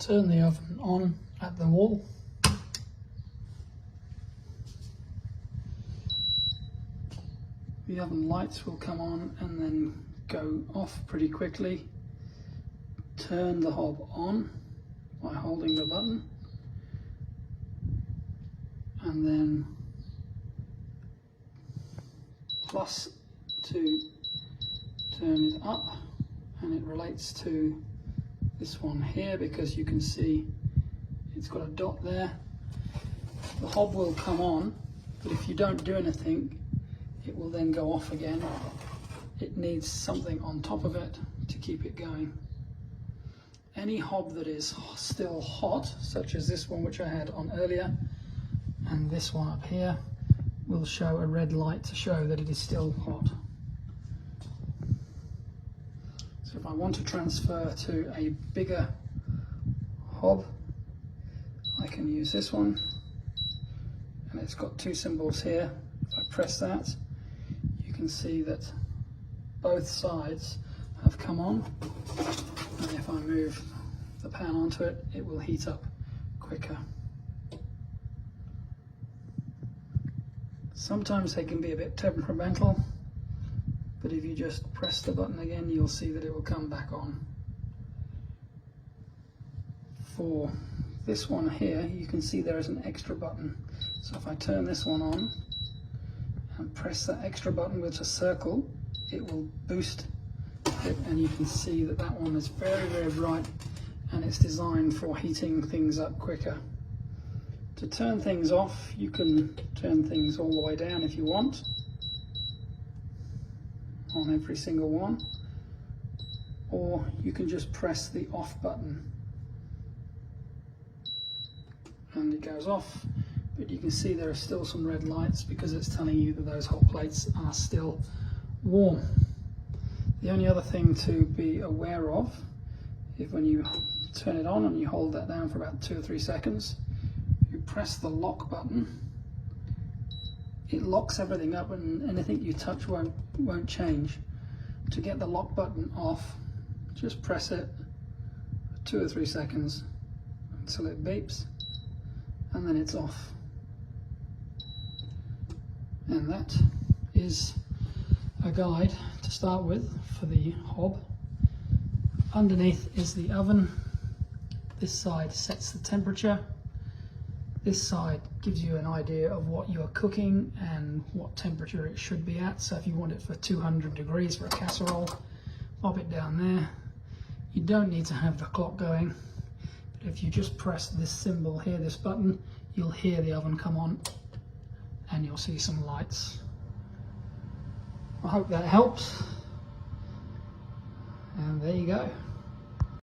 turn the oven on at the wall. The oven lights will come on and then go off pretty quickly. Turn the hob on by holding the button, and then plus to turn it up, and it relates to this one here because you can see it's got a dot there. The hob will come on, but if you don't do anything, it will then go off again. It needs something on top of it to keep it going. Any hob that is still hot, such as this one which I had on earlier, and this one up here, will show a red light to show that it is still hot. So if I want to transfer to a bigger hob, I can use this one, and it's got two symbols here. If I press that, you can see that both sides have come on, and if I move the pan onto it, it will heat up quicker. Sometimes they can be a bit temperamental, but if you just press the button again, you'll see that it will come back on. For this one here, you can see there is an extra button. So if I turn this one on and press that extra button with a circle, it will boost it, and you can see that that one is very, very bright, and it's designed for heating things up quicker. To turn things off, you can turn things all the way down if you want, on every single one, or you can just press the off button and it goes off, but you can see there are still some red lights because it's telling you that those hot plates are still warm. The only other thing to be aware of is when you turn it on and you hold that down for about 2 or 3 seconds, you press the lock button, it locks everything up and anything you touch won't change. To get the lock button off, just press it for 2 or 3 seconds until it beeps, and then it's off. And that is a guide to start with for the hob. Underneath is the oven. This side sets the temperature. This side gives you an idea of what you are cooking and what temperature it should be at. So if you want it for 200 degrees for a casserole, pop it down there. You don't need to have the clock going, but if you just press this symbol here, this button, you'll hear the oven come on and you'll see some lights. I hope that helps, and there you go.